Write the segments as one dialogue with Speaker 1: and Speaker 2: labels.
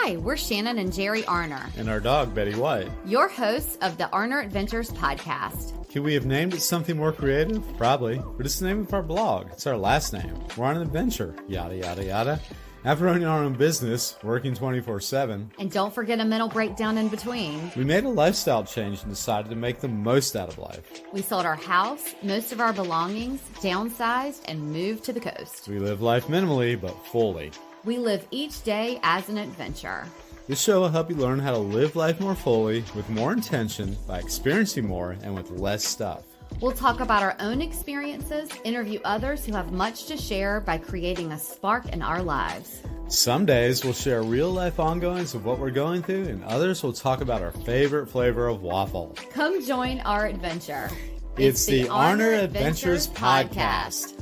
Speaker 1: Hi, we're Shannon and Jerry Arner.
Speaker 2: And our dog, Betty White.
Speaker 1: Your hosts of the Arner Adventures podcast.
Speaker 2: Could we have named it something more creative? Probably. But it's the name of our blog. It's our last name. We're on an adventure. Yada, yada, yada. After owning our own business, working 24/7.
Speaker 1: And don't forget a mental breakdown in between.
Speaker 2: We made a lifestyle change and decided to make the most out of life.
Speaker 1: We sold our house, most of our belongings, downsized, and moved to the coast.
Speaker 2: We live life minimally, but fully.
Speaker 1: We live each day as an adventure.
Speaker 2: This show will help you learn how to live life more fully, with more intention, by experiencing more, and with less stuff.
Speaker 1: We'll talk about our own experiences, interview others who have much to share by creating a spark in our lives.
Speaker 2: Some days we'll share real-life ongoings of what we're going through, and others will talk about our favorite flavor of waffle.
Speaker 1: Come join our adventure.
Speaker 2: It's the Arner Adventures Podcast.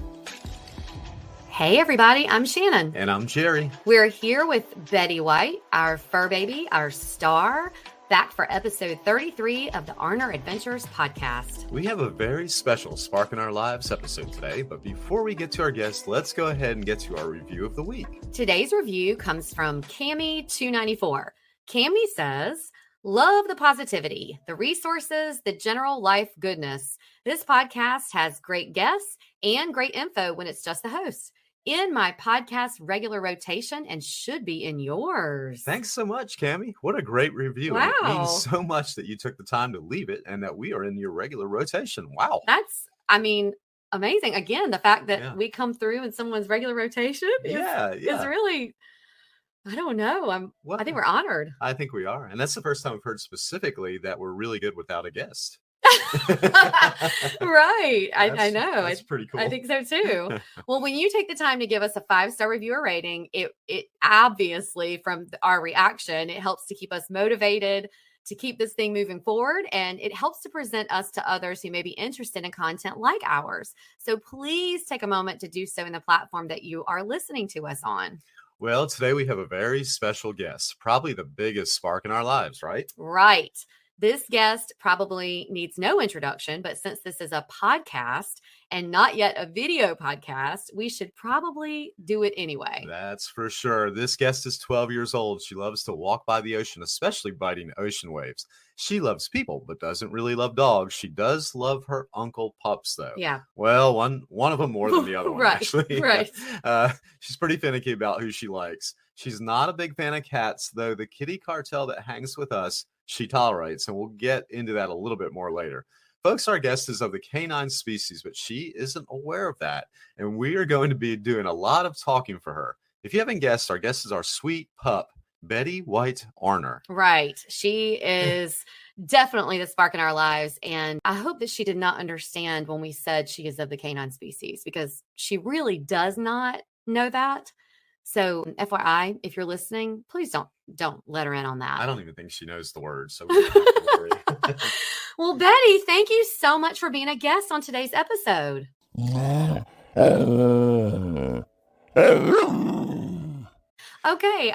Speaker 1: Hey everybody, I'm Shannon.
Speaker 3: And I'm Jerry.
Speaker 1: We're here with Betty White, our fur baby, our star, back for episode 33 of the Arner Adventures Podcast.
Speaker 3: We have a very special Spark in Our Lives episode today, but before we get to our guest, let's go ahead and get to our review of the week.
Speaker 1: Today's review comes from Cami294. Cami says, love the positivity, the resources, the general life goodness. This podcast has great guests and great info when it's just the host. In my podcast regular rotation and should be in yours.
Speaker 3: Thanks so much, Cami. What a great review.
Speaker 1: Wow.
Speaker 3: It means so much that you took the time to leave it and that we are in your regular rotation. Wow.
Speaker 1: That's, amazing. Again, the fact that we come through in someone's regular rotation is really, I don't know. I think we're honored.
Speaker 3: I think we are. And that's the first time I've heard specifically that we're really good without a guest.
Speaker 1: Right. I know.
Speaker 3: That's pretty cool.
Speaker 1: I think so too. Well, when you take the time to give us a 5-star reviewer rating, it obviously from our reaction, it helps to keep us motivated to keep this thing moving forward. And it helps to present us to others who may be interested in content like ours. So please take a moment to do so in the platform that you are listening to us on.
Speaker 3: Well, today we have a very special guest, probably the biggest spark in our lives, right?
Speaker 1: Right. This guest probably needs no introduction, but since this is a podcast and not yet a video podcast, we should probably do it anyway.
Speaker 3: That's for sure. This guest is 12 years old. She loves to walk by the ocean, especially biting ocean waves. She loves people, but doesn't really love dogs. She does love her uncle pups, though.
Speaker 1: Yeah.
Speaker 3: Well, one of them more than the other one,
Speaker 1: Right,
Speaker 3: actually.
Speaker 1: right.
Speaker 3: She's pretty finicky about who she likes. She's not a big fan of cats, though the kitty cartel that hangs with us she tolerates, and we'll get into that a little bit more later. Folks, our guest is of the canine species, but she isn't aware of that, and we are going to be doing a lot of talking for her. If you haven't guessed, our guest is our sweet pup, Betty White Arner.
Speaker 1: Right. She is definitely the spark in our lives, and I hope that she did not understand when we said she is of the canine species, because she really does not know that. So FYI, if you're listening, please don't let her in on that.
Speaker 3: I don't even think she knows the words, so we don't have to worry.
Speaker 1: Well, Betty, thank you so much for being a guest on today's episode. Okay.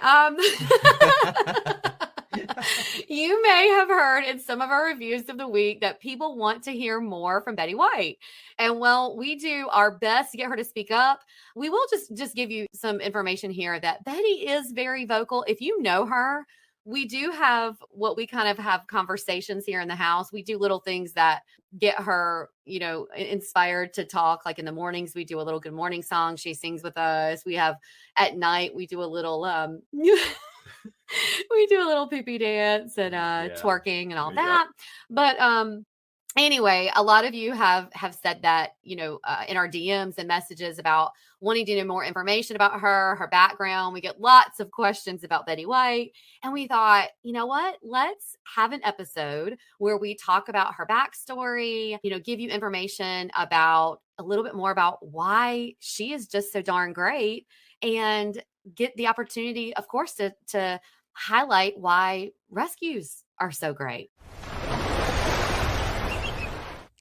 Speaker 1: You may have heard in some of our reviews of the week that people want to hear more from Betty White. And while we do our best to get her to speak up, we will just give you some information here that Betty is very vocal. If you know her, we do have what we kind of have conversations here in the house. We do little things that get her, inspired to talk. Like in the mornings, we do a little good morning song. She sings with us. We have at night, we do a little, we do a little poopy dance and twerking and all that. But anyway, a lot of you have said that, in our DMs and messages about wanting to know more information about her background. We get lots of questions about Betty White. And we thought, you know what? Let's have an episode where we talk about her backstory, give you information about a little bit more about why she is just so darn great, and get the opportunity, of course, to highlight why rescues are so great.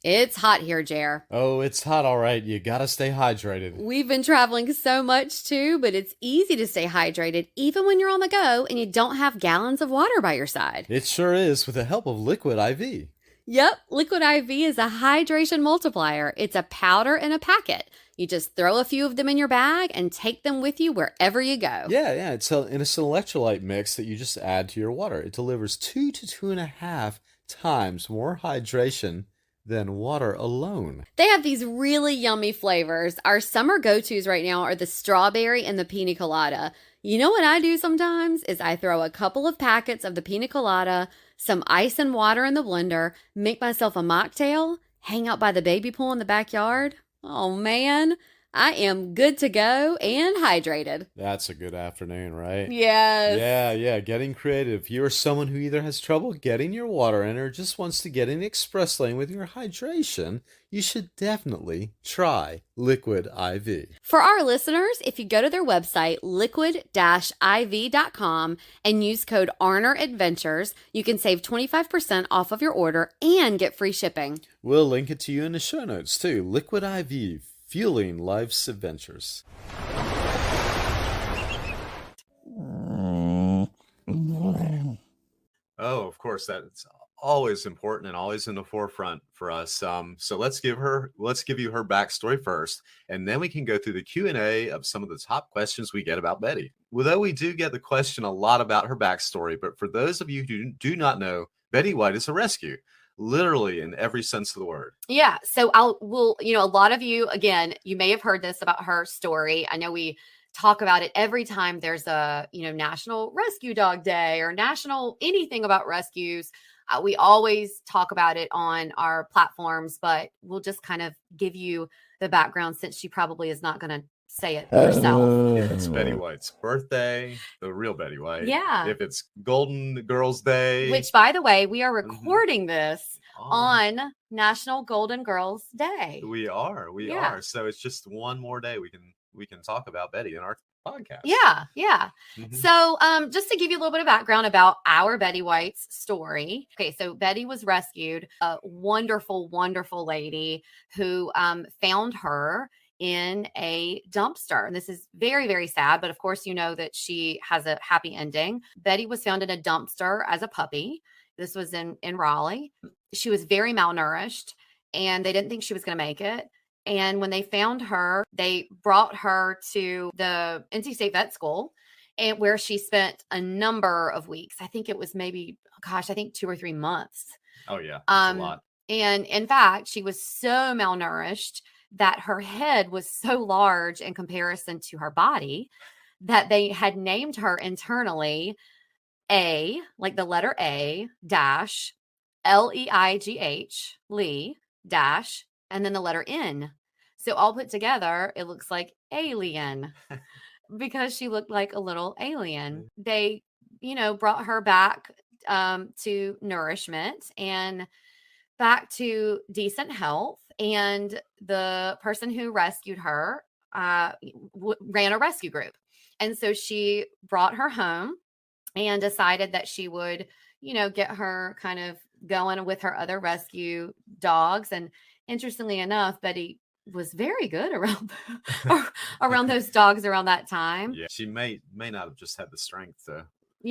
Speaker 1: It's hot here, Jer.
Speaker 2: Oh, it's hot, all right. You gotta stay hydrated.
Speaker 1: We've been traveling so much too, but it's easy to stay hydrated even when you're on the go and you don't have gallons of water by your side.
Speaker 2: It sure is, with the help of Liquid IV.
Speaker 1: Yep, Liquid IV is a hydration multiplier. It's a powder in a packet. You just throw a few of them in your bag and take them with you wherever you go.
Speaker 2: Yeah. It's an electrolyte mix that you just add to your water. It delivers 2 to 2.5 times more hydration than water alone.
Speaker 1: They have these really yummy flavors. Our summer go-tos right now are the strawberry and the pina colada. You know what I do sometimes is I throw a couple of packets of the pina colada, some ice and water in the blender, make myself a mocktail, hang out by the baby pool in the backyard. Oh man, I am good to go and hydrated.
Speaker 2: That's a good afternoon, right?
Speaker 1: Yes.
Speaker 2: Yeah. Getting creative. If you're someone who either has trouble getting your water in or just wants to get in the express lane with your hydration, you should definitely try Liquid IV.
Speaker 1: For our listeners, if you go to their website, liquid-iv.com, and use code ARNERADVENTURES, you can save 25% off of your order and get free shipping.
Speaker 2: We'll link it to you in the show notes too. Liquid IV, fueling life's adventures.
Speaker 3: Oh, of course, that's always important and always in the forefront for us. So let's give you her backstory first, and then we can go through the Q&A of some of the top questions we get about Betty. Although we do get the question a lot about her backstory, but for those of you who do not know, Betty White is a rescue, literally in every sense of the word.
Speaker 1: Yeah. So a lot of you, again, you may have heard this about her story. I know we talk about it every time there's a, National Rescue Dog Day or national anything about rescues. We always talk about it on our platforms, but we'll just kind of give you the background since she probably is not going to say it herself.
Speaker 3: It's Betty White's birthday, the real Betty White.
Speaker 1: Yeah.
Speaker 3: If it's Golden Girls Day.
Speaker 1: Which, by the way, we are recording this on National Golden Girls Day.
Speaker 3: We are. So it's just one more day we can talk about Betty in our podcast.
Speaker 1: Yeah. So just to give you a little bit of background about our Betty White's story. Okay, so Betty was rescued, a wonderful, wonderful lady who found her in a dumpster. And this is very, very sad, but of course, you know that she has a happy ending. Betty was found in a dumpster as a puppy. This was in Raleigh. She was very malnourished and they didn't think she was going to make it. And when they found her, they brought her to the NC State Vet School, and where she spent a number of weeks. I think it was maybe, 2 or 3 months.
Speaker 3: Oh, yeah. That's a lot.
Speaker 1: And in fact, she was so malnourished that her head was so large in comparison to her body that they had named her internally A, like the letter A, dash, Leigh, Lee, dash, and then the letter N. So all put together, it looks like alien because she looked like a little alien. They, brought her back to nourishment and back to decent health. And the person who rescued her ran a rescue group. And so she brought her home and decided that she would, get her kind of going with her other rescue dogs. And interestingly enough, Betty was very good around those dogs around that time.
Speaker 3: Yeah, she may not have just had the strength to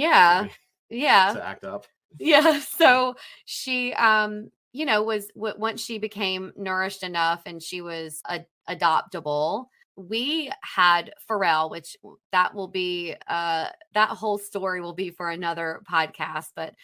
Speaker 3: act up.
Speaker 1: Yeah, so she was once she became nourished enough and she was adoptable. We had Pharrell, which that will be that whole story will be for another podcast, but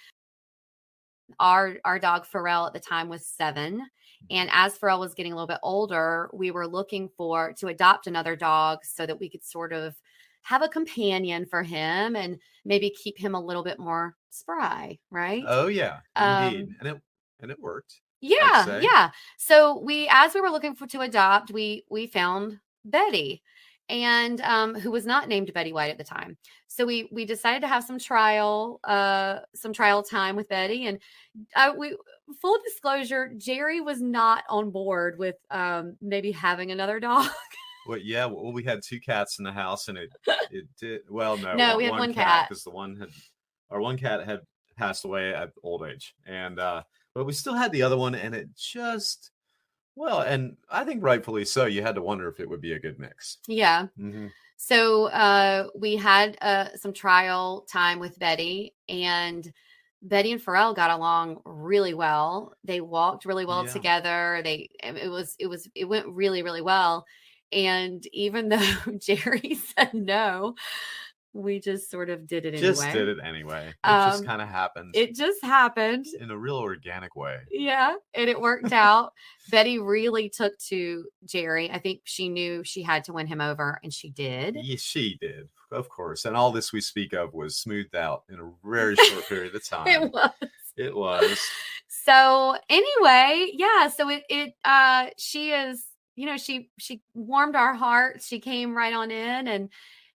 Speaker 1: our dog Pharrell at the time was 7. And as Pharrell was getting a little bit older, we were looking to adopt another dog so that we could sort of have a companion for him and maybe keep him a little bit more spry, right?
Speaker 3: Oh yeah, indeed. And it worked.
Speaker 1: Yeah. So as we were looking to adopt, we found Betty, and who was not named Betty White at the time. So we decided to have some trial time with Betty, and full disclosure, Jerry was not on board with maybe having another dog.
Speaker 3: Well, we had 2 cats in the house, and it did well.
Speaker 1: No, we had one cat
Speaker 3: because our one cat had passed away at old age, and but we still had the other one, and it just. Well, and I think rightfully so. You had to wonder if it would be a good mix.
Speaker 1: Yeah.
Speaker 3: Mm-hmm.
Speaker 1: So we had some trial time with Betty, and Betty and Pharrell got along really well. They walked really well together. It went really, really well. And even though Jerry said no, we just sort of did it anyway.
Speaker 3: Just did it anyway. It just kind of happened.
Speaker 1: It just happened.
Speaker 3: In a real organic way.
Speaker 1: Yeah. And it worked out. Betty really took to Jerry. I think she knew she had to win him over, and she did.
Speaker 3: Yeah, she did. Of course. And all this we speak of was smoothed out in a very short period of time.
Speaker 1: It was.
Speaker 3: It was.
Speaker 1: So anyway, yeah. So she is, she warmed our hearts. She came right on in,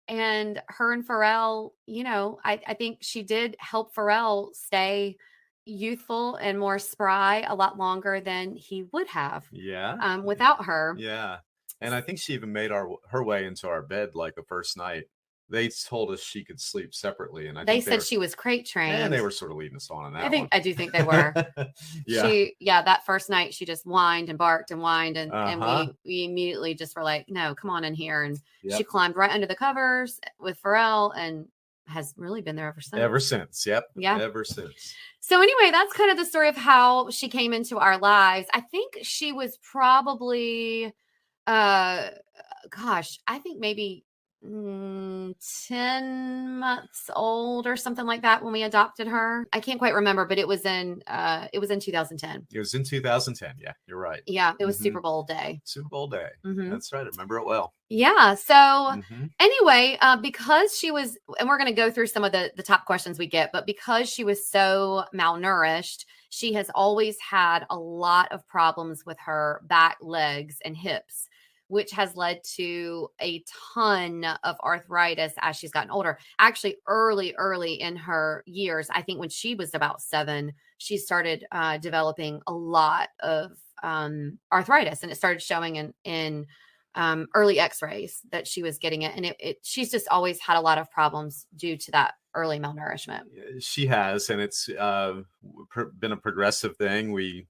Speaker 1: and her and Pharrell, I think she did help Pharrell stay youthful and more spry a lot longer than he would have.
Speaker 3: Yeah.
Speaker 1: Without her.
Speaker 3: Yeah. And I think she even made her way into our bed like the first night. They told us she could sleep separately, and
Speaker 1: they said she was crate trained.
Speaker 3: And they were sort of leading us on that.
Speaker 1: I do think they were.
Speaker 3: Yeah.
Speaker 1: That first night she just whined and barked and whined, and we immediately just were like, no, come on in here. And she climbed right under the covers with Pharrell and has really been there ever since.
Speaker 3: Ever since. Yep.
Speaker 1: Yeah.
Speaker 3: Ever since.
Speaker 1: So anyway, that's kind of the story of how she came into our lives. I think she was probably, I think maybe 10 months old or something like that when we adopted her. I can't quite remember, but it was in 2010.
Speaker 3: It was in 2010. Yeah, you're right.
Speaker 1: Yeah, it was Super Bowl day.
Speaker 3: Super Bowl day.
Speaker 1: Mm-hmm.
Speaker 3: That's right. I remember it well.
Speaker 1: Yeah. So anyway, because she was, and we're going to go through some of the top questions we get, but because she was so malnourished, she has always had a lot of problems with her back, legs, and hips, which has led to a ton of arthritis as she's gotten older. Actually, early in her years, I think when she was about 7, she started developing a lot of arthritis, and it started showing in early x-rays that she was getting it. And she's just always had a lot of problems due to that early malnourishment.
Speaker 3: She has, and it's been a progressive thing.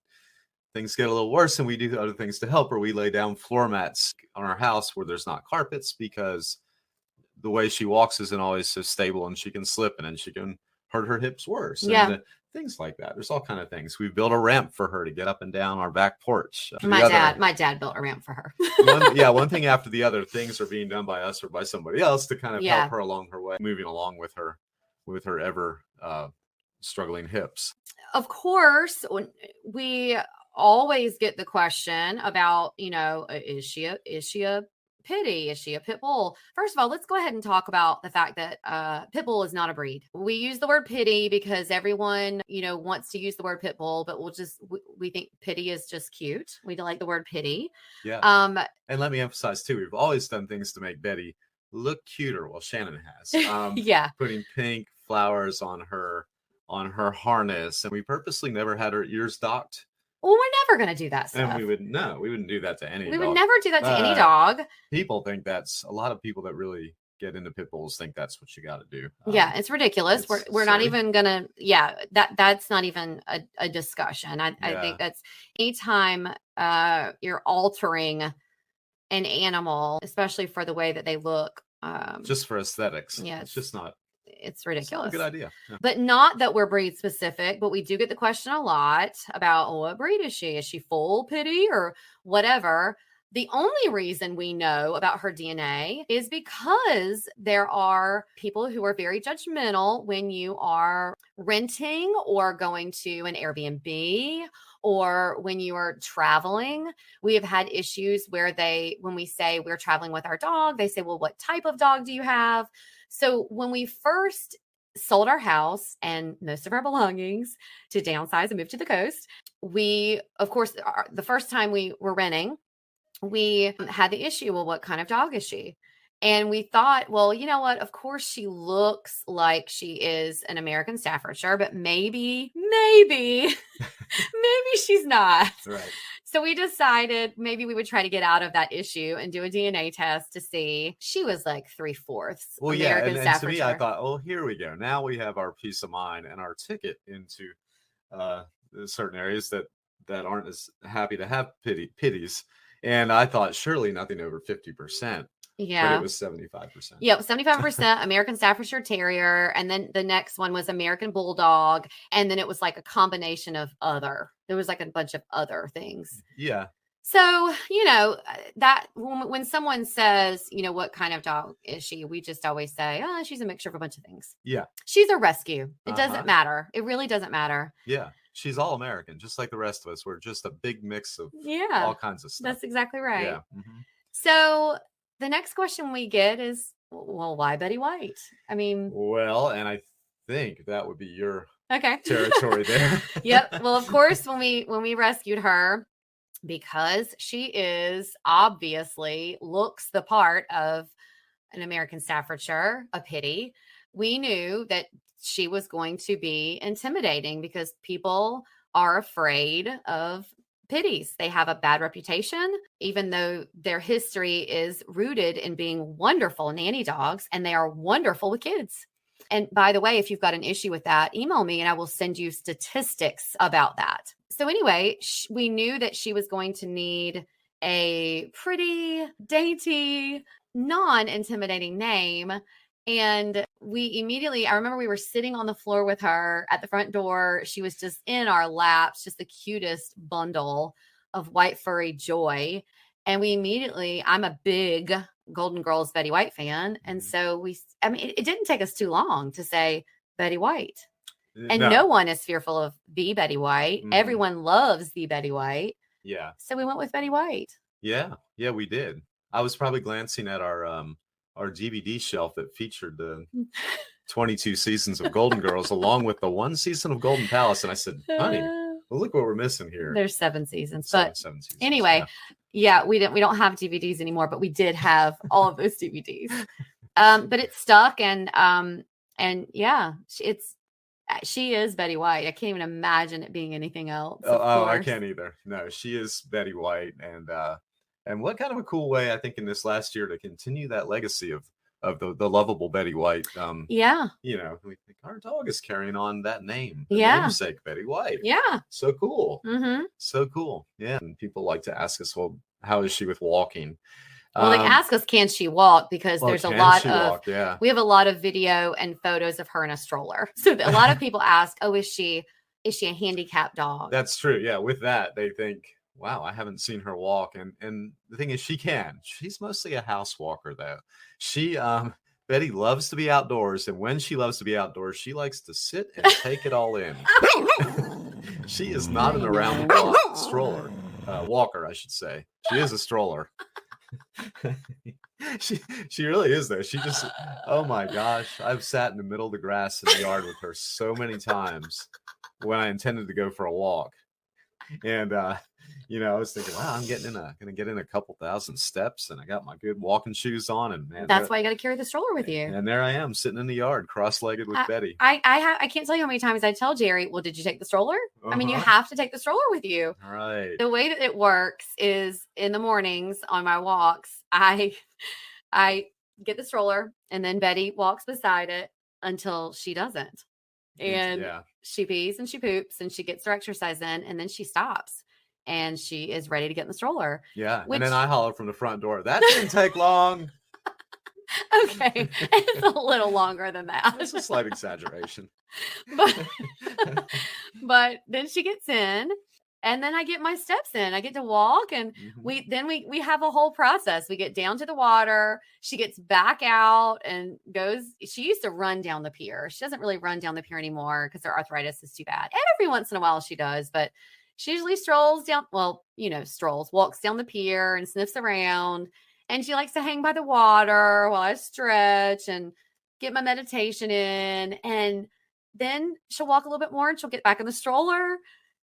Speaker 3: Things get a little worse and we do other things to help her. We lay down floor mats on our house where there's not carpets, because the way she walks isn't always so stable, and she can slip and she can hurt her hips worse.
Speaker 1: Yeah.
Speaker 3: And things like that. There's all kind of things. We built a ramp for her to get up and down our back porch.
Speaker 1: My dad built a ramp for her.
Speaker 3: One thing after the other, things are being done by us or by somebody else to kind of help her along her way, moving along with her ever struggling hips.
Speaker 1: Of course, we always get the question about, is she a pitty? Is she a pit bull? First of all, let's go ahead and talk about the fact that pit bull is not a breed. We use the word pitty because everyone, wants to use the word pit bull, but we think pitty is just cute. We don't like the word pitty.
Speaker 3: Yeah. And let me emphasize too, we've always done things to make Betty look cuter. Well, Shannon has.
Speaker 1: Yeah.
Speaker 3: Putting pink flowers on her harness, and we purposely never had her ears docked.
Speaker 1: Well, we're never going to do that stuff.
Speaker 3: And we wouldn't do that to any dog.
Speaker 1: We would never do that to any dog.
Speaker 3: People think a lot of people that really get into pit bulls think that's what you got to do.
Speaker 1: Yeah, it's ridiculous. We're not even going to, that's not even a discussion. I think that's anytime you're altering an animal, especially for the way that they look.
Speaker 3: Just for aesthetics.
Speaker 1: Yeah.
Speaker 3: It's just not.
Speaker 1: It's ridiculous.
Speaker 3: It's not a good idea. Yeah.
Speaker 1: But not that we're breed specific, but we do get the question a lot about what breed is she? Is she full pitty or whatever? The only reason we know about her DNA is because there are people who are very judgmental when you are renting or going to an Airbnb or when you are traveling. We have had issues where when we say we're traveling with our dog, they say, well, what type of dog do you have? So when we first sold our house and most of our belongings to downsize and move to the coast, we, of course, the first time we were renting, we had the issue, well, what kind of dog is she? And we thought, well, you know what? Of course, she looks like she is an American Staffordshire, but maybe she's not.
Speaker 3: Right.
Speaker 1: So we decided maybe we would try to get out of that issue and do a DNA test to see. She was like 3/4 American
Speaker 3: Staffordshire. And to me, I thought, oh, here we go. Now we have our peace of mind and our ticket into certain areas that aren't as happy to have pitties. And I thought surely nothing over 50%.
Speaker 1: Yeah.
Speaker 3: But it was 75%.
Speaker 1: Yep. 75% American Staffordshire Terrier. And then the next one was American Bulldog. And then it was like a combination of other. There was like a bunch of other things.
Speaker 3: Yeah.
Speaker 1: So, that when someone says, what kind of dog is she? We just always say, oh, she's a mixture of a bunch of things.
Speaker 3: Yeah.
Speaker 1: She's a rescue. It doesn't matter. It really doesn't matter.
Speaker 3: Yeah. She's all American, just like the rest of us. We're just a big mix of all kinds of stuff.
Speaker 1: That's exactly right.
Speaker 3: Yeah.
Speaker 1: So the next question we get is, well, why Betty White? I mean,
Speaker 3: well, and I think that would be your
Speaker 1: territory
Speaker 3: there.
Speaker 1: Yep. Well, of course, when we rescued her, because she is obviously looks the part of an American Staffordshire, a pitty, we knew that she was going to be intimidating because people are afraid of pitties. They have a bad reputation, even though their history is rooted in being wonderful nanny dogs, and they are wonderful with kids. And by the way, if you've got an issue with that, email me and I will send you statistics about that. So anyway, we knew that she was going to need a pretty dainty, non-intimidating name. And I remember we were sitting on the floor with her at the front door. She was just in our laps, just the cutest bundle of white furry joy. And I'm a big Golden Girls Betty White fan. And so it didn't take us too long to say Betty White. And no one is fearful of the Betty White. Mm-hmm. Everyone loves the Betty White.
Speaker 3: Yeah.
Speaker 1: So we went with Betty White.
Speaker 3: Yeah. Yeah, we did. I was probably glancing at our DVD shelf that featured the 22 seasons of Golden Girls along with the one season of Golden Palace. And I said, honey, well, look what we're missing here.
Speaker 1: There's 7 seasons.
Speaker 3: Seven seasons.
Speaker 1: Anyway, we don't have DVDs anymore, but we did have all of those DVDs. But it's stuck and she is Betty White. I can't even imagine it being anything else.
Speaker 3: Oh, I can't either. No, she is Betty White. And what kind of a cool way, I think, in this last year to continue that legacy of the lovable Betty White. We think our dog is carrying on that name. The namesake Betty White.
Speaker 1: Yeah.
Speaker 3: So cool.
Speaker 1: Mm-hmm.
Speaker 3: So cool. Yeah. And people like to ask us, well, how is she with walking?
Speaker 1: Well, they ask us, can she walk? Because there's a lot of, we have a lot of video and photos of her in a stroller. So a lot of people ask, oh, is she a handicapped dog?
Speaker 3: That's true. Yeah. With that, they think, wow, I haven't seen her walk. And the thing is, she's mostly a house walker though. Betty loves to be outdoors. And when she loves to be outdoors, she likes to sit and take it all in. She is not an around the block stroller, walker, I should say. She is a stroller. She really is though. She just, oh my gosh, I've sat in the middle of the grass in the yard with her so many times when I intended to go for a walk. And I was thinking, wow, I'm gonna get in a couple thousand steps, and I got my good walking shoes on, and man,
Speaker 1: that's why you got to carry the stroller with you.
Speaker 3: And there I am sitting in the yard, cross-legged with Betty.
Speaker 1: I can't tell you how many times I tell Jerry, well, did you take the stroller? Uh-huh. I mean, you have to take the stroller with you.
Speaker 3: All right.
Speaker 1: The way that it works is in the mornings on my walks, I get the stroller, and then Betty walks beside it until she doesn't. And she pees and she poops and she gets her exercise in, and then she stops and she is ready to get in the stroller.
Speaker 3: Yeah. And then I holler from the front door. That didn't take long.
Speaker 1: Okay. It's a little longer than that.
Speaker 3: It's a slight exaggeration.
Speaker 1: But then she gets in, and then I get my steps in. I get to walk, and we have a whole process. We get down to the water. She gets back out and goes. She used to run down the pier. She doesn't really run down the pier anymore because her arthritis is too bad. And every once in a while she does, but she usually walks down the pier and sniffs around. And she likes to hang by the water while I stretch and get my meditation in. And then she'll walk a little bit more and she'll get back in the stroller.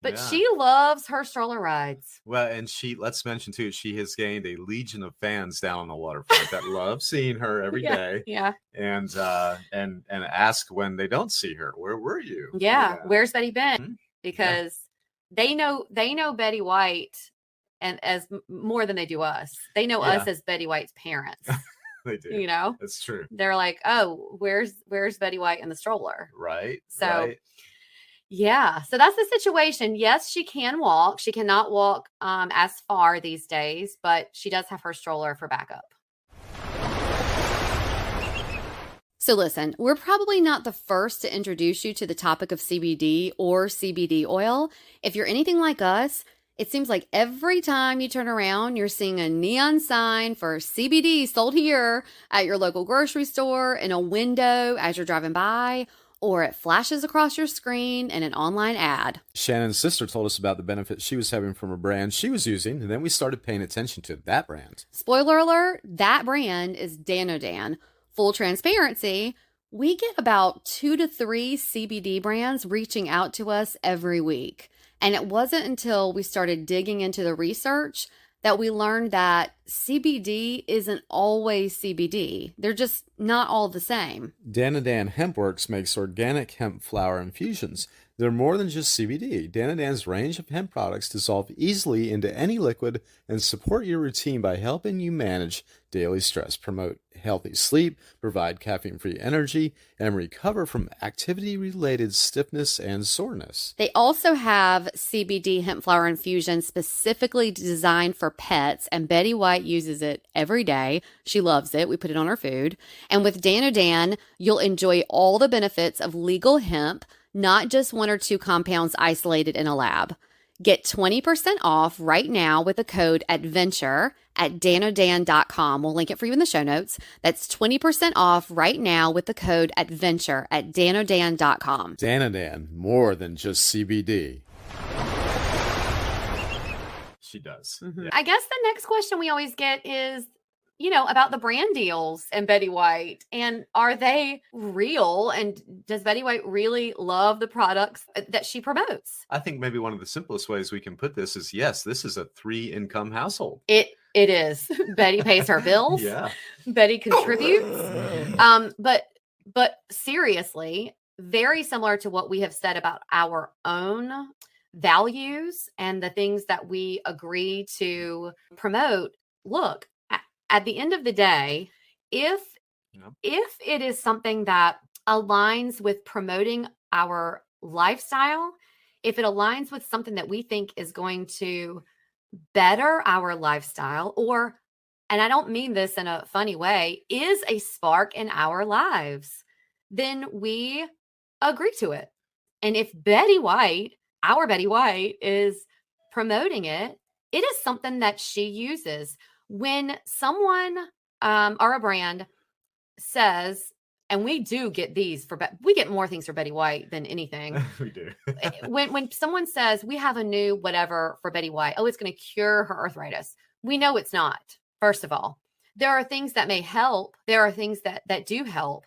Speaker 1: But she loves her stroller rides.
Speaker 3: Well, and let's mention too, she has gained a legion of fans down on the waterfront that love seeing her every day.
Speaker 1: Yeah.
Speaker 3: And ask when they don't see her, where were you?
Speaker 1: Yeah. Where's Betty been? Because they know Betty White and as more than they do us. They know us as Betty White's parents.
Speaker 3: They do. That's true.
Speaker 1: They're like, oh, where's Betty White in the stroller?
Speaker 3: Right.
Speaker 1: So
Speaker 3: right.
Speaker 1: Yeah. So that's the situation. Yes, she can walk. She cannot walk as far these days, but she does have her stroller for backup. So listen, we're probably not the first to introduce you to the topic of CBD or CBD oil. If you're anything like us, It seems like every time you turn around, you're seeing a neon sign for CBD sold here at your local grocery store, in a window as you're driving by, or it flashes across your screen in an online ad.
Speaker 2: Shannon's sister told us about the benefits she was having from a brand she was using, and then we started paying attention to that brand.
Speaker 1: Spoiler alert, that brand is Danodan. Full transparency, we get about 2 to 3 CBD brands reaching out to us every week. And it wasn't until we started digging into the research that we learned that CBD isn't always CBD. They're just not all the same.
Speaker 2: Danodan Hempworks makes organic hemp flower infusions. They're more than just CBD. Danodan's range of hemp products dissolve easily into any liquid and support your routine by helping you manage daily stress, promote healthy sleep, provide caffeine-free energy, and recover from activity-related stiffness and soreness.
Speaker 1: They also have CBD hemp flower infusion specifically designed for pets, and Betty White uses it every day. She loves it. We put it on her food. And with Danodan, you'll enjoy all the benefits of legal hemp, not just 1 or 2 compounds isolated in a lab. Get 20% off right now with the code ADVENTURE at danodan.com. We'll link it for you in the show notes. That's 20% off right now with the code ADVENTURE at danodan.com.
Speaker 2: Danodan, more than just CBD.
Speaker 3: She does.
Speaker 1: Mm-hmm.
Speaker 3: Yeah.
Speaker 1: I guess the next question we always get is, about the brand deals and Betty White, and are they real? And does Betty White really love the products that she promotes?
Speaker 3: I think maybe one of the simplest ways we can put this is, yes, this is a 3-income household.
Speaker 1: It is. Betty pays her bills.
Speaker 3: Yeah.
Speaker 1: Betty contributes. But seriously, very similar to what we have said about our own values and the things that we agree to promote. Look, at the end of the day, if it is something that aligns with promoting our lifestyle, if it aligns with something that we think is going to better our lifestyle, and I don't mean this in a funny way, is a spark in our lives, then we agree to it. And if Betty White, our Betty White, is promoting it, it is something that she uses. When someone or a brand says, and we do get these we get more things for Betty White than anything.
Speaker 3: We do.
Speaker 1: when someone says we have a new whatever for Betty White, it's going to cure her arthritis. We know it's not. First of all, there are things that may help. There are things that do help.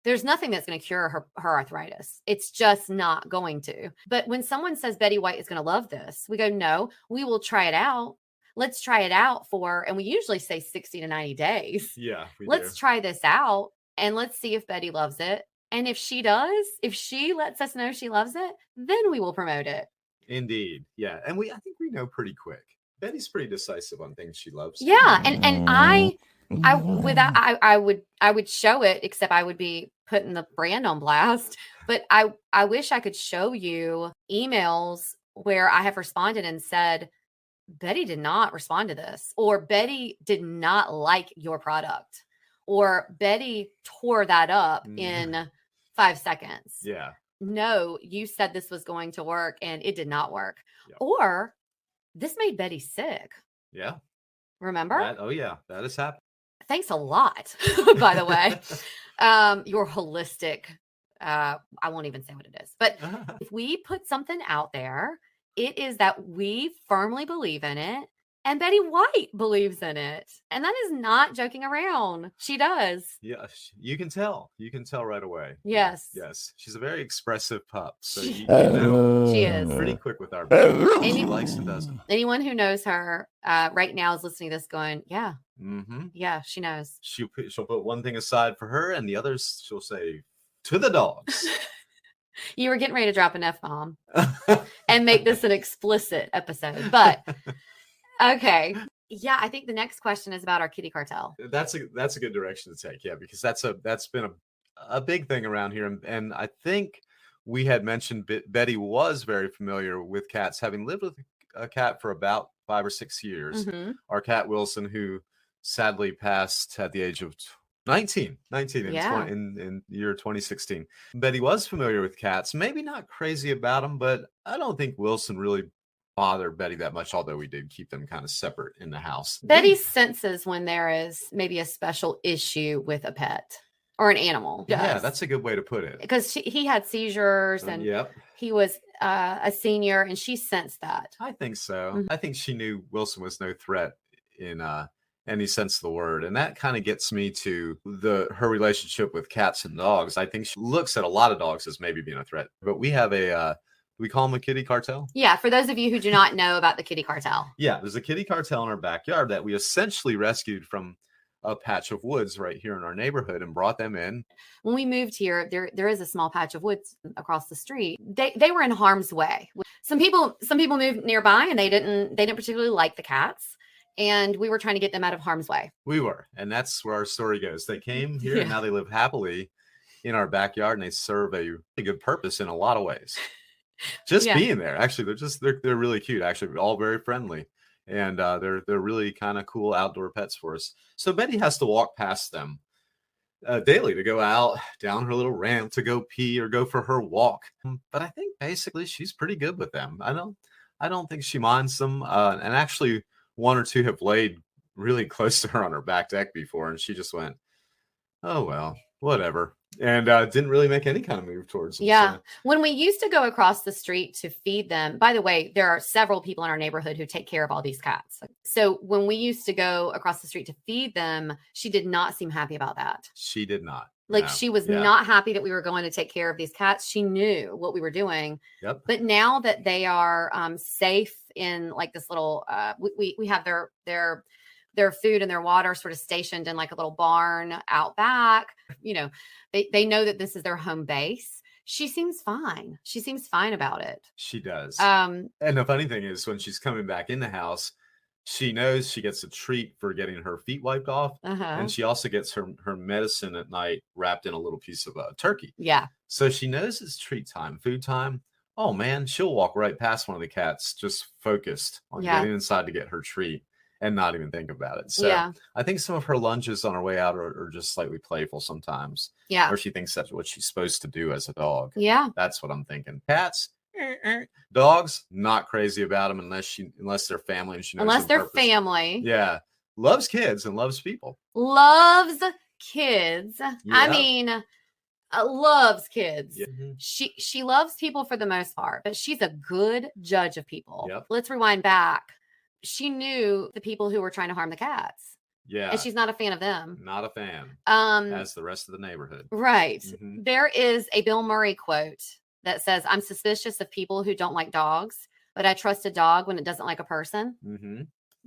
Speaker 1: There's nothing that's going to cure her arthritis. It's just not going to. But when someone says Betty White is going to love this, we go, no, we will try it out. Let's try it out and we usually say 60 to 90 days.
Speaker 3: Yeah.
Speaker 1: Let's try this out and let's see if Betty loves it. And if she does, if she lets us know she loves it, then we will promote it.
Speaker 3: Indeed. Yeah. And I think we know pretty quick. Betty's pretty decisive on things she loves.
Speaker 1: Yeah. And I would show it, except I would be putting the brand on blast. But I wish I could show you emails where I have responded and said, Betty did not respond to this, or Betty did not like your product, or Betty tore that up in 5 seconds.
Speaker 3: Yeah.
Speaker 1: No, you said this was going to work and it did not work.
Speaker 3: Yeah.
Speaker 1: Or this made Betty sick.
Speaker 3: Yeah.
Speaker 1: Remember?
Speaker 3: That has happened.
Speaker 1: Thanks a lot, by the way. Your holistic, I won't even say what it is, but if we put something out there, it is that we firmly believe in it, and Betty White believes in it. And that is not joking around. She does.
Speaker 3: Yeah, you can tell. You can tell right away.
Speaker 1: Yes.
Speaker 3: Yes. She's a very expressive pup. So
Speaker 1: she
Speaker 3: is pretty quick with our baby. She likes and does.
Speaker 1: Anyone who knows her right now is listening to this going, yeah.
Speaker 3: Mm-hmm.
Speaker 1: Yeah, she knows.
Speaker 3: She'll put one thing aside for her, and the others she'll say, to the dogs.
Speaker 1: You were getting ready to drop an F-bomb and make this an explicit episode, but okay. Yeah, I think the next question is about our kitty cartel.
Speaker 3: That's a good direction to take. Yeah, because that's been a big thing around here, and I think we had mentioned Betty was very familiar with cats, having lived with a cat for about 5 or 6 years.
Speaker 1: Mm-hmm.
Speaker 3: Our cat Wilson, who sadly passed at the age of 19 in year 2016. Betty was familiar with cats, maybe not crazy about them, but I don't think Wilson really bother Betty that much, although we did keep them kind of separate in the house.
Speaker 1: Betty senses when there is maybe a special issue with a pet or an animal.
Speaker 3: Yeah, that's a good way to put it.
Speaker 1: Because he had seizures and he was a senior, and she sensed that.
Speaker 3: I think so. I think she knew Wilson was no threat in any sense of the word. And that kind of gets me to her relationship with cats and dogs. I think she looks at a lot of dogs as maybe being a threat. But we have we call them a kitty cartel?
Speaker 1: Yeah, for those of you who do not know about the kitty cartel.
Speaker 3: Yeah, there's a kitty cartel in our backyard that we essentially rescued from a patch of woods right here in our neighborhood and brought them in.
Speaker 1: When we moved here, there is a small patch of woods across the street. They were in harm's way. Some people moved nearby and they didn't particularly like the cats. And we were trying to get them out of harm's way.
Speaker 3: We were. And that's where our story goes. They came here and now they live happily in our backyard, and they serve a really good purpose in a lot of ways. Just being there. Actually, they're really cute. Actually, all very friendly. And they're really kind of cool outdoor pets for us. So Betty has to walk past them daily to go out down her little ramp to go pee or go for her walk. But I think basically she's pretty good with them. I don't think she minds them. And actually, one or two have laid really close to her on her back deck before, and she just went, "Oh well, whatever," and didn't really make any kind of move towards them.
Speaker 1: Yeah.
Speaker 3: So.
Speaker 1: When we used to go across the street to feed them, by the way, there are several people in our neighborhood who take care of all these cats. So when we used to go across the street to feed them, she did not seem happy about that.
Speaker 3: She did not.
Speaker 1: Like, she was not happy that we were going to take care of these cats. She knew what we were doing.
Speaker 3: Yep.
Speaker 1: But now that they are safe in like this little, we have their food and their water sort of stationed in like a little barn out back. You know, they know that this is their home base. She seems fine. She seems fine about it.
Speaker 3: She does. And the funny thing is, when she's coming back in the house, she knows she gets a treat for getting her feet wiped off. And she also gets her medicine at night wrapped in a little piece of turkey.
Speaker 1: Yeah.
Speaker 3: So she knows it's treat time, food time. Oh, man, she'll walk right past one of the cats just focused on getting inside to get her treat and not even think about it. So I think some of her lunges on her way out are just slightly playful sometimes.
Speaker 1: Yeah.
Speaker 3: Or she thinks that's what she's supposed to do as a dog.
Speaker 1: Yeah.
Speaker 3: That's what I'm thinking. Cats. Dogs, not crazy about them unless they're family and she knows
Speaker 1: unless they're
Speaker 3: purpose.
Speaker 1: Family.
Speaker 3: Yeah. Loves kids and loves people.
Speaker 1: Loves kids. Yeah. I mean, loves kids.
Speaker 3: Yeah.
Speaker 1: She loves people for the most part, but she's a good judge of people.
Speaker 3: Yep.
Speaker 1: Let's rewind back. She knew the people who were trying to harm the cats.
Speaker 3: Yeah.
Speaker 1: And she's not a fan of them.
Speaker 3: Not a fan. As the rest of the neighborhood.
Speaker 1: Right. Mm-hmm. There is a Bill Murray quote that says, "I'm suspicious of people who don't like dogs, but I trust a dog when it doesn't like a person."
Speaker 3: Mm-hmm.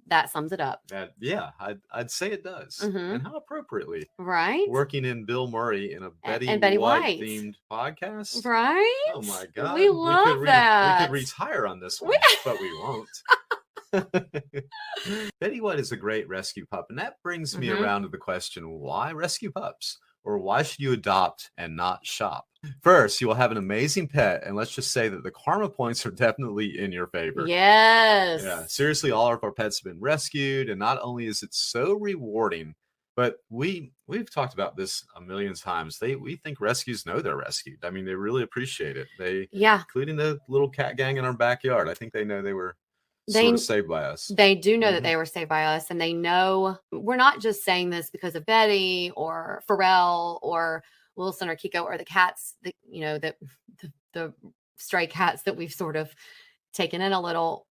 Speaker 1: That sums it up.
Speaker 3: I'd say it does.
Speaker 1: Mm-hmm.
Speaker 3: And how appropriately.
Speaker 1: Right.
Speaker 3: Working in Bill Murray in a Betty White themed podcast.
Speaker 1: Right.
Speaker 3: Oh my God.
Speaker 1: We love that.
Speaker 3: We could retire on this one, but we won't. Betty White is a great rescue pup. And that brings me around to the question, why rescue pups? Or why should you adopt and not shop? First, you will have an amazing pet, and let's just say that the karma points are definitely in your favor.
Speaker 1: Yes.
Speaker 3: Yeah. Seriously, all of our pets have been rescued, and not only is it so rewarding, but we've talked about this a million times. We think rescues know they're rescued. I mean, they really appreciate it. Including the little cat gang in our backyard. I think they know they were sort of saved by us.
Speaker 1: They do know that they were saved by us, and they know we're not just saying this because of Betty or Pharrell or Wilson or Kiko or the cats that, the stray cats that we've sort of taken in a little.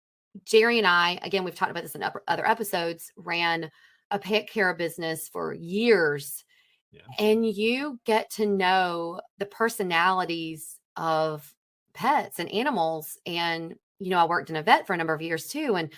Speaker 1: Jerry and I, again, we've talked about this in other episodes, ran a pet care business for years. Yeah. And you get to know the personalities of pets and animals. And, I worked in a vet for a number of years too. And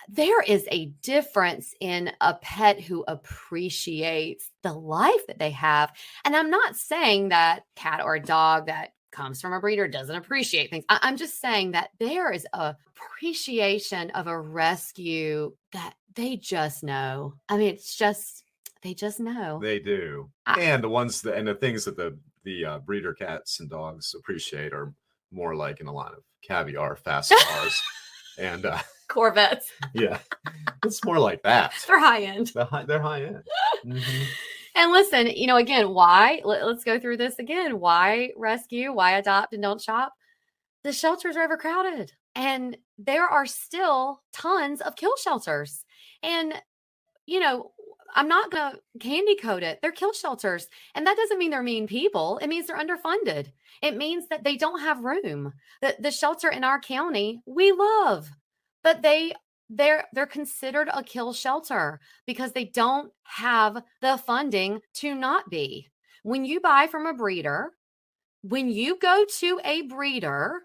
Speaker 1: there is a difference in a pet who appreciates the life that they have. And I'm not saying that cat or a dog that comes from a breeder doesn't appreciate things. I'm just saying that there is a appreciation of a rescue that they just know. I mean, they just know.
Speaker 3: They do. And the things that the breeder cats and dogs appreciate are more like in a line of caviar, fast cars, and
Speaker 1: Corvettes.
Speaker 3: Yeah, it's more like that.
Speaker 1: They're high end.
Speaker 3: They're high end. Mm-hmm.
Speaker 1: And listen, again, why? Let's go through this again. Why rescue? Why adopt and don't shop? The shelters are overcrowded. And there are still tons of kill shelters. And, you know, I'm not going to candy coat it. They're kill shelters. And that doesn't mean they're mean people. It means they're underfunded. It means that they don't have room. The shelter in our county, we love, but they're considered a kill shelter because they don't have the funding to not be. When you buy from a breeder, when you go to a breeder,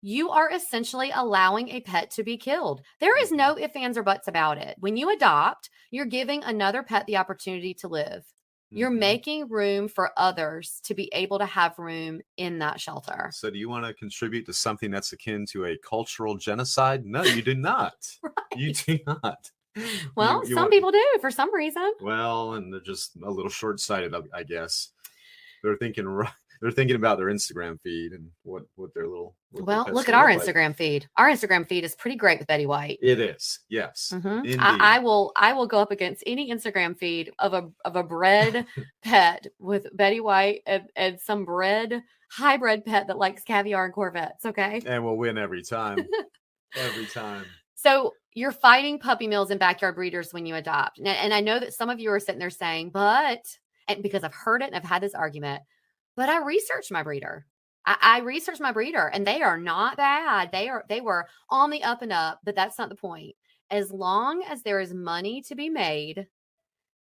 Speaker 1: you are essentially allowing a pet to be killed. There is no ifs, ands, or buts about it. When you adopt, you're giving another pet the opportunity to live. You're making room for others to be able to have room in that shelter.
Speaker 3: So do you want to contribute to something that's akin to a cultural genocide? No, you do not.
Speaker 1: Right.
Speaker 3: You do not.
Speaker 1: Well, some people do for some reason.
Speaker 3: Well, and they're just a little short-sighted, I guess. They're thinking about their Instagram feed and what their little.
Speaker 1: Well, look at our Instagram feed. Our Instagram feed is pretty great with Betty White.
Speaker 3: It is, yes.
Speaker 1: Indeed. I will go up against any Instagram feed of a bred pet with Betty White and some hybrid pet that likes caviar and Corvettes. Okay,
Speaker 3: and we'll win every time. Every time.
Speaker 1: So you're fighting puppy mills and backyard breeders when you adopt, and I know that some of you are sitting there saying, and because I've heard it and I've had this argument, but I researched my breeder. I researched my breeder and they are not bad. They were on the up and up, but that's not the point. As long as there is money to be made,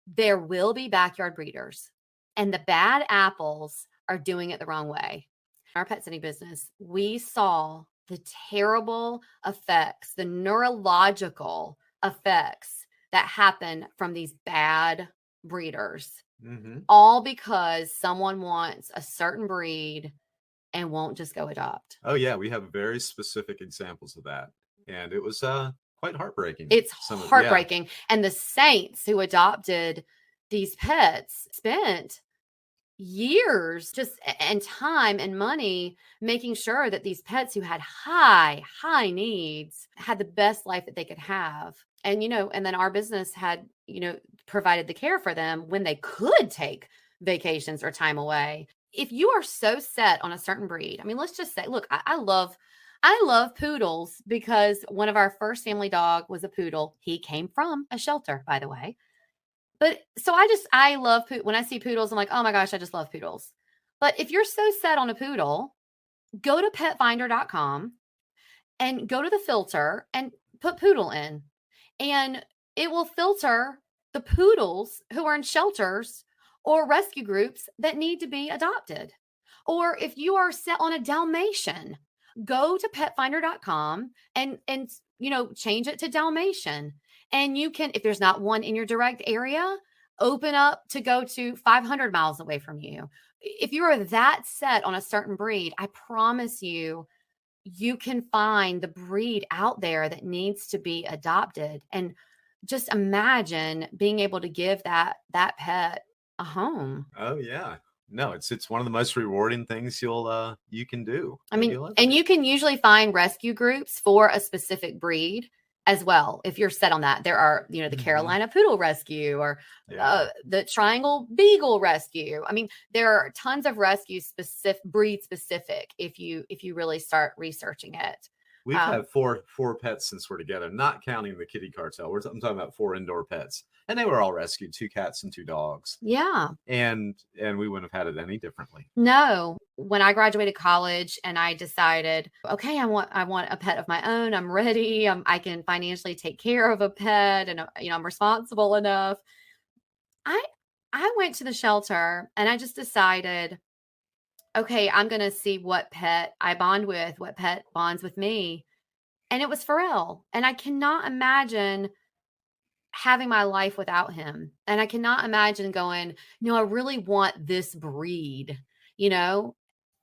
Speaker 1: there will be backyard breeders, and the bad apples are doing it the wrong way. In our pet sitting business, we saw the terrible effects, the neurological effects that happen from these bad breeders. All because someone wants a certain breed and won't just go adopt.
Speaker 3: Oh yeah, we have very specific examples of that, and it was quite heartbreaking.
Speaker 1: It's heartbreaking. And the saints who adopted these pets spent years and time and money making sure that these pets who had high needs had the best life that they could have. And, and then our business had, provided the care for them when they could take vacations or time away. If you are so set on a certain breed, I mean, let's just say, look, I love poodles because one of our first family dog was a poodle. He came from a shelter, by the way. But so I love when I see poodles, I'm like, oh my gosh, I just love poodles. But if you're so set on a poodle, go to petfinder.com and go to the filter and put poodle in. And it will filter the poodles who are in shelters or rescue groups that need to be adopted. Or if you are set on a Dalmatian, go to petfinder.com and change it to Dalmatian. And you can, if there's not one in your direct area, open up to go to 500 miles away from you. If you are that set on a certain breed, I promise you, you can find the breed out there that needs to be adopted. And just imagine being able to give that pet a home.
Speaker 3: Oh yeah. No, it's one of the most rewarding things you can do.
Speaker 1: I mean, and you can usually find rescue groups for a specific breed as well. If you're set on that, there are, the Carolina Poodle Rescue or the Triangle Beagle Rescue. I mean, there are tons of rescues breed specific if you really start researching it.
Speaker 3: We've had four pets since we're together, not counting the kitty cartel. I'm talking about 4 indoor pets, and they were all rescued, 2 cats and 2 dogs.
Speaker 1: Yeah.
Speaker 3: And we wouldn't have had it any differently.
Speaker 1: No. When I graduated college and I decided, okay, I want a pet of my own. I'm ready. I can financially take care of a pet, and I'm responsible enough. I went to the shelter and I just decided, okay, I'm going to see what pet I bond with, what pet bonds with me. And it was Pharrell. And I cannot imagine having my life without him. And I cannot imagine going, I really want this breed,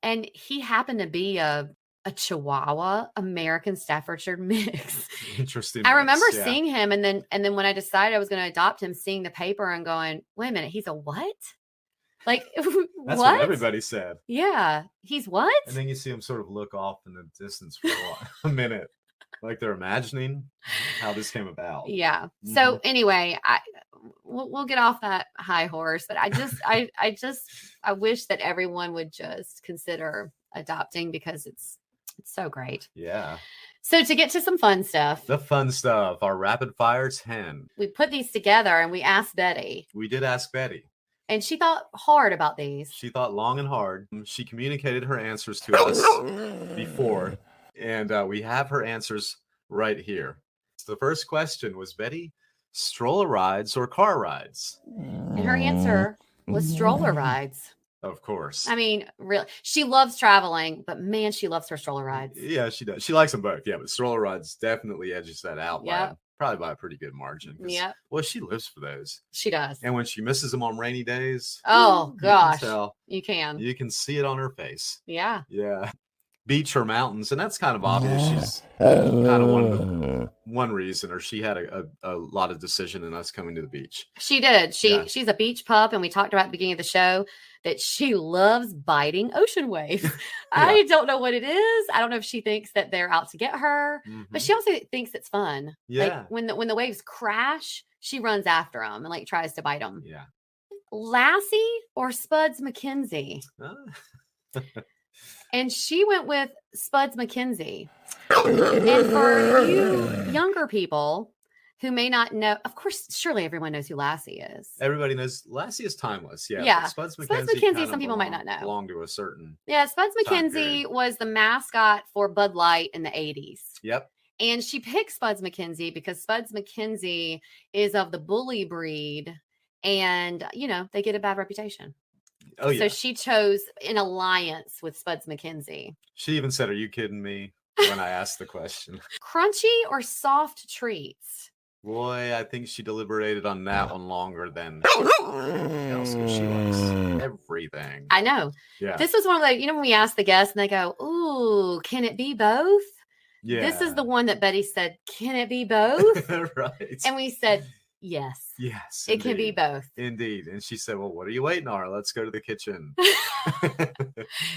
Speaker 1: and he happened to be a Chihuahua American Staffordshire mix.
Speaker 3: Interesting.
Speaker 1: I remember seeing him. And then when I decided I was going to adopt him, seeing the paper and going, wait a minute, he's a what? Like,
Speaker 3: that's what everybody said.
Speaker 1: Yeah. He's what?
Speaker 3: And then you see them sort of look off in the distance for a minute, like they're imagining how this came about.
Speaker 1: Yeah. Mm-hmm. So anyway, we'll get off that high horse, but I wish that everyone would just consider adopting because it's so great.
Speaker 3: Yeah.
Speaker 1: So to get to some fun stuff.
Speaker 3: The fun stuff, our rapid fire 10.
Speaker 1: We put these together and we asked Betty.
Speaker 3: We did ask Betty.
Speaker 1: And she thought hard about these.
Speaker 3: She thought long and hard. She communicated her answers to us before. And we have her answers right here. So the first question was, Betty, stroller rides or car rides?
Speaker 1: And her answer was stroller rides.
Speaker 3: Of course.
Speaker 1: I mean, really, she loves traveling, but man, she loves her stroller rides.
Speaker 3: Yeah, she does. She likes them both. Yeah, but stroller rides definitely edges that out probably by a pretty good margin.
Speaker 1: Yeah.
Speaker 3: Well, she lives for those.
Speaker 1: She does.
Speaker 3: And when she misses them on rainy days,
Speaker 1: oh gosh,
Speaker 3: you can see it on her face.
Speaker 1: Yeah.
Speaker 3: Yeah. Beach or mountains, and that's kind of obvious. She's kind of one reason, or she had a lot of decision in us coming to the beach.
Speaker 1: She did. She's a beach pup, and we talked about at the beginning of the show that she loves biting ocean waves. I don't know what it is. I don't know if she thinks that they're out to get her, but she also thinks it's fun.
Speaker 3: Yeah.
Speaker 1: Like when the waves crash, she runs after them and like tries to bite them.
Speaker 3: Yeah.
Speaker 1: Lassie or Spuds McKenzie? And she went with Spuds McKenzie. And for you younger people who may not know, of course, surely everyone knows who Lassie is.
Speaker 3: Everybody knows Lassie is timeless. Yeah.
Speaker 1: Yeah.
Speaker 3: Spuds
Speaker 1: McKenzie, some people might not know.
Speaker 3: Belong to a certain.
Speaker 1: Yeah. Spuds McKenzie was the mascot for Bud Light in the 80s.
Speaker 3: Yep.
Speaker 1: And she picked Spuds McKenzie because Spuds McKenzie is of the bully breed and, they get a bad reputation.
Speaker 3: Oh, yeah.
Speaker 1: So she chose an alliance with Spuds McKenzie.
Speaker 3: She even said, "Are you kidding me?" when I asked the question.
Speaker 1: Crunchy or soft treats?
Speaker 3: Boy, I think she deliberated on that one longer than else. She likes everything.
Speaker 1: I know.
Speaker 3: Yeah.
Speaker 1: This was one of the, when we ask the guests and they go, "Ooh, can it be both?"
Speaker 3: Yeah.
Speaker 1: This is the one that Betty said, "Can it be both?"
Speaker 3: Right.
Speaker 1: And we said, yes.
Speaker 3: Yes.
Speaker 1: It can be both.
Speaker 3: Indeed. And she said, "Well, what are you waiting on? Let's go to the kitchen."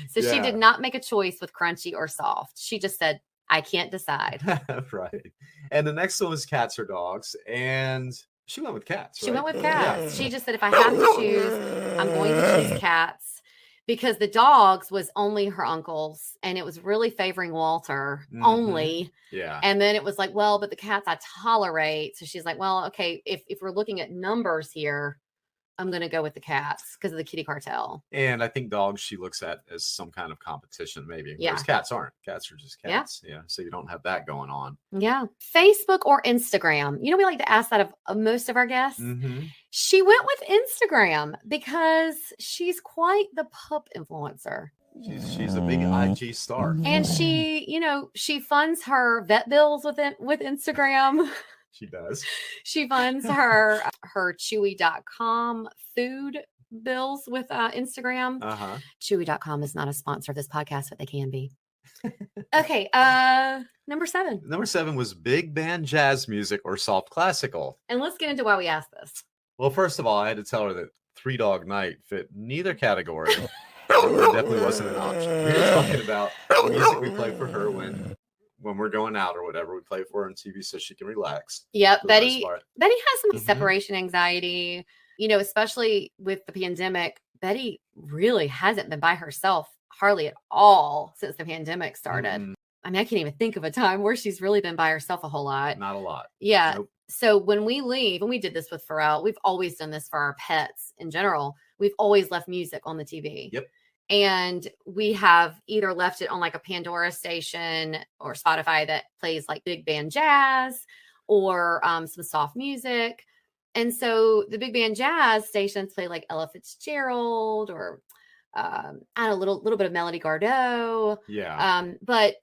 Speaker 1: So she did not make a choice with crunchy or soft. She just said, "I can't decide."
Speaker 3: Right. And the next one was cats or dogs. And she went with cats.
Speaker 1: She
Speaker 3: right?
Speaker 1: went with cats. She just said, if I have to choose, I'm going to choose cats. Because the dogs was only her uncle's and it was really favoring Walter only.
Speaker 3: Yeah.
Speaker 1: And then it was like, well, but the cats I tolerate. So she's like, well, okay, if we're looking at numbers here, I'm going to go with the cats because of the kitty cartel.
Speaker 3: And I think dogs she looks at as some kind of competition, maybe.
Speaker 1: Yeah.
Speaker 3: Whereas cats aren't. Cats are just cats. Yeah. So you don't have that going on.
Speaker 1: Yeah. Facebook or Instagram? We like to ask that of most of our guests.
Speaker 3: Mm-hmm.
Speaker 1: She went with Instagram because she's quite the pup influencer.
Speaker 3: She's a big IG star.
Speaker 1: And she, she funds her vet bills with Instagram.
Speaker 3: She does.
Speaker 1: She funds her Chewy.com food bills with Instagram.
Speaker 3: Uh-huh.
Speaker 1: Chewy.com is not a sponsor of this podcast, but they can be. Okay. Number 7.
Speaker 3: Number 7 was big band jazz music or soft classical.
Speaker 1: And let's get into why we asked this.
Speaker 3: Well, first of all, I had to tell her that Three Dog Night fit neither category. It definitely wasn't an option. We were talking about the music we play for her when we're going out or whatever. We play for her on TV so she can relax.
Speaker 1: Yep. Betty has some separation anxiety, especially with the pandemic. Betty really hasn't been by herself hardly at all since the pandemic started. I mean, I can't even think of a time where she's really been by herself a whole lot.
Speaker 3: Not a lot.
Speaker 1: Yeah.
Speaker 3: Nope.
Speaker 1: So when we leave, and we did this with Pharrell, we've always done this for our pets in general. We've always left music on the TV.
Speaker 3: Yep.
Speaker 1: And we have either left it on like a Pandora station or Spotify that plays like big band jazz or some soft music. And so the big band jazz stations play like Ella Fitzgerald or a little bit of Melody Gardot.
Speaker 3: Yeah.
Speaker 1: But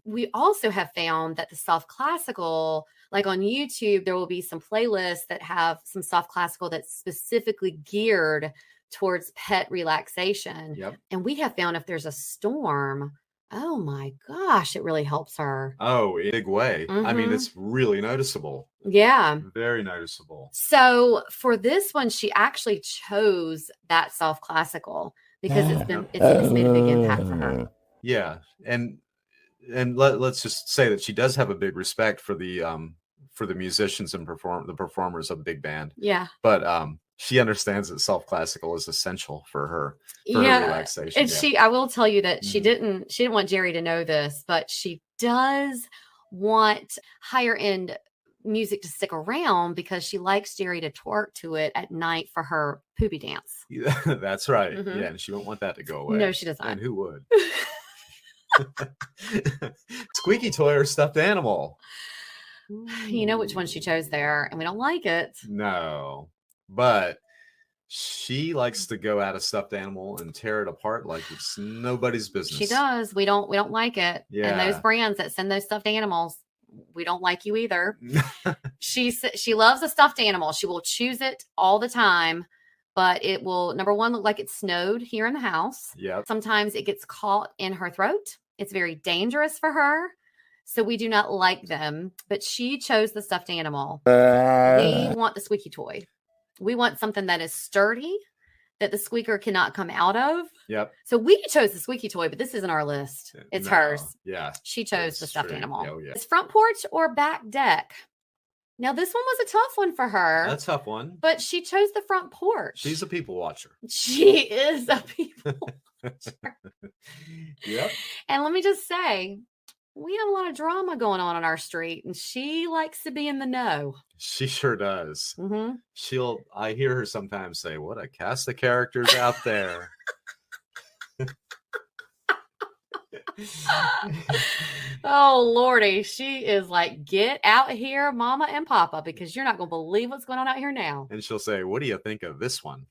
Speaker 1: we also have found that the soft classical, like on YouTube, there will be some playlists that have some soft classical that's specifically geared towards pet relaxation.
Speaker 3: Yep.
Speaker 1: And we have found if there's a storm, oh my gosh, it really helps her.
Speaker 3: Oh, in a big way. I mean, it's really noticeable.
Speaker 1: Yeah.
Speaker 3: Very noticeable.
Speaker 1: So for this one, she actually chose that soft classical because it's made a big impact for her.
Speaker 3: Yeah. And let's just say that she does have a big respect for the musicians and the performers of big band.
Speaker 1: Yeah.
Speaker 3: But she understands that soft classical is essential for her relaxation.
Speaker 1: And I will tell you that she didn't want Jerry to know this, but she does want higher end music to stick around because she likes Jerry to twerk to it at night for her poopy dance.
Speaker 3: Yeah, that's right.
Speaker 1: Mhm.
Speaker 3: Yeah, and she won't want that to go away.
Speaker 1: No, she does not.
Speaker 3: And who would? Squeaky toy or stuffed animal?
Speaker 1: You know which one she chose there, and we don't like it.
Speaker 3: No, but she likes to go at a stuffed animal and tear it apart like it's nobody's business.
Speaker 1: She does. We don't like it.
Speaker 3: Yeah.
Speaker 1: And those brands that send those stuffed animals, we don't like you either. She loves a stuffed animal. She will choose it all the time, but it will, number one, look like it snowed here in the house.
Speaker 3: Yep.
Speaker 1: Sometimes it gets caught in her throat. It's very dangerous for her. So we do not like them, but she chose the stuffed animal. We want the squeaky toy. We want something that is sturdy, that the squeaker cannot come out of.
Speaker 3: Yep.
Speaker 1: So we chose the squeaky toy, but this isn't our list. It's hers.
Speaker 3: Yeah.
Speaker 1: She chose the stuffed
Speaker 3: true.
Speaker 1: animal.
Speaker 3: Oh, yeah.
Speaker 1: It's front porch or back deck. Now, this one was a tough one for her.
Speaker 3: That's a tough one.
Speaker 1: But she chose the front porch.
Speaker 3: She's a people watcher.
Speaker 1: She is a people watcher.
Speaker 3: Yep.
Speaker 1: And let me just say, we have a lot of drama going on our street, and she likes to be in the know.
Speaker 3: She sure does.
Speaker 1: Mm-hmm.
Speaker 3: I hear her sometimes say, "What a cast of characters out there."
Speaker 1: Oh, Lordy. She is like, get out here, Mama and Papa, because you're not going to believe what's going on out here now.
Speaker 3: And she'll say, "What do you think of this one?"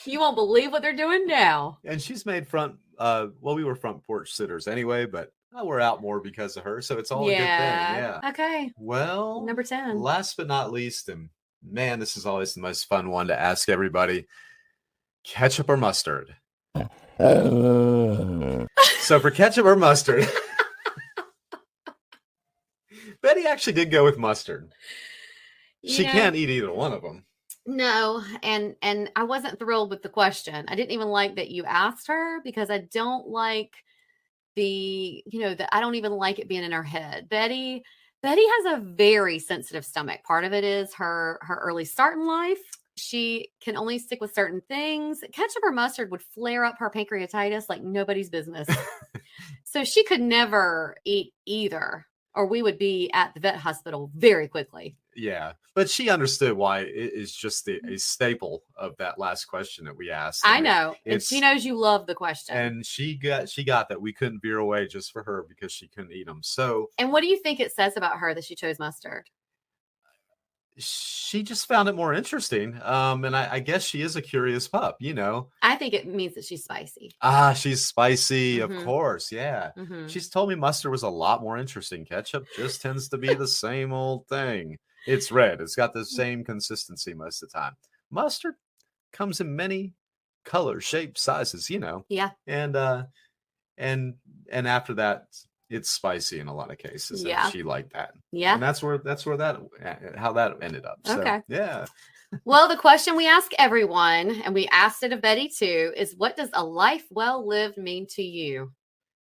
Speaker 1: You won't believe what they're doing now.
Speaker 3: And she's made we were front porch sitters anyway, but we're out more because of her. So it's all a good thing. Yeah.
Speaker 1: Okay.
Speaker 3: Well,
Speaker 1: Number 10.
Speaker 3: Last but not least, and man, this is always the most fun one to ask everybody: ketchup or mustard? So for ketchup or mustard, Betty actually did go with mustard. She can't eat either one of them.
Speaker 1: No, and I wasn't thrilled with the question. I didn't even like that you asked her, because I don't like I don't even like it being in her head. Betty has a very sensitive stomach. Part of it is her early start in life. She can only stick with certain things. Ketchup or mustard would flare up her pancreatitis like nobody's business. So she could never eat either, or we would be at the vet hospital very quickly.
Speaker 3: Yeah, but she understood why it is just a staple of that last question that we asked.
Speaker 1: I know, and she knows you love the question.
Speaker 3: And she got that we couldn't veer away just for her because she couldn't eat them. So,
Speaker 1: and what do you think it says about her that she chose mustard?
Speaker 3: She just found it more interesting. And I guess she is a curious pup,
Speaker 1: I think it means that she's spicy.
Speaker 3: She's spicy, of course. Yeah.
Speaker 1: Mm-hmm.
Speaker 3: She's told me mustard was a lot more interesting. Ketchup just tends to be the same old thing. It's red. It's got the same consistency most of the time. Mustard comes in many colors, shapes, sizes,
Speaker 1: Yeah.
Speaker 3: And after that, it's spicy in a lot of cases.
Speaker 1: Yeah.
Speaker 3: And she liked that.
Speaker 1: Yeah.
Speaker 3: And that's how that ended up. So,
Speaker 1: okay.
Speaker 3: Yeah.
Speaker 1: Well, the question we ask everyone, and we asked it of Betty too, is what does a life well lived mean to you?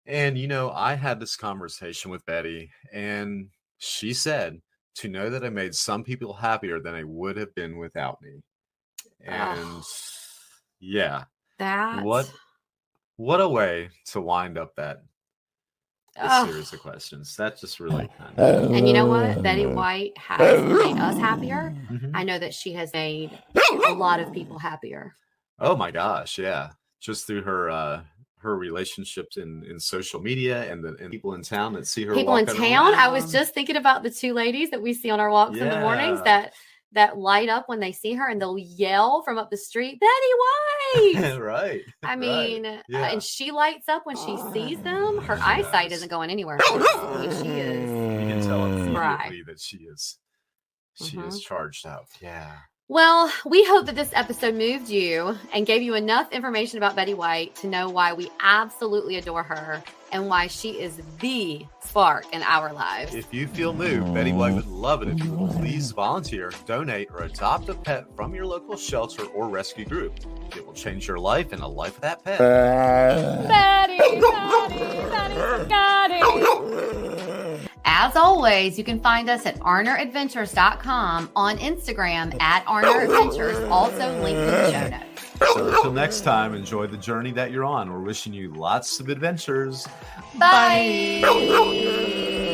Speaker 3: And, I had this conversation with Betty, and she said to know that I made some people happier than I would have been without me. And yeah, what a way to wind up that series of questions. That's just really kind of...
Speaker 1: And you know what? Betty White has made us happier. Mm-hmm. I know that she has made a lot of people happier.
Speaker 3: Oh my gosh, yeah. Just through her relationships in social media and the people in town that see her.
Speaker 1: People in town.
Speaker 3: Around.
Speaker 1: I was just thinking about the two ladies that we see on our walks in the mornings that light up when they see her, and they'll yell from up the street, "Betty White!"
Speaker 3: Right.
Speaker 1: I mean, and she lights up when she sees them. Her eyesight isn't going anywhere. She is.
Speaker 3: You can tell immediately that she is charged up. Yeah.
Speaker 1: Well, we hope that this episode moved you and gave you enough information about Betty White to know why we absolutely adore her and why she is the spark in our lives.
Speaker 3: If you feel moved, Betty White would love it if you would please volunteer, donate, or adopt a pet from your local shelter or rescue group. It will change your life and the life of that pet.
Speaker 1: Betty. As always, you can find us at arneradventures.com, on Instagram at arneradventures, also linked in the show notes.
Speaker 3: So until next time, enjoy the journey that you're on. We're wishing you lots of adventures.
Speaker 1: Bye.
Speaker 3: Bye.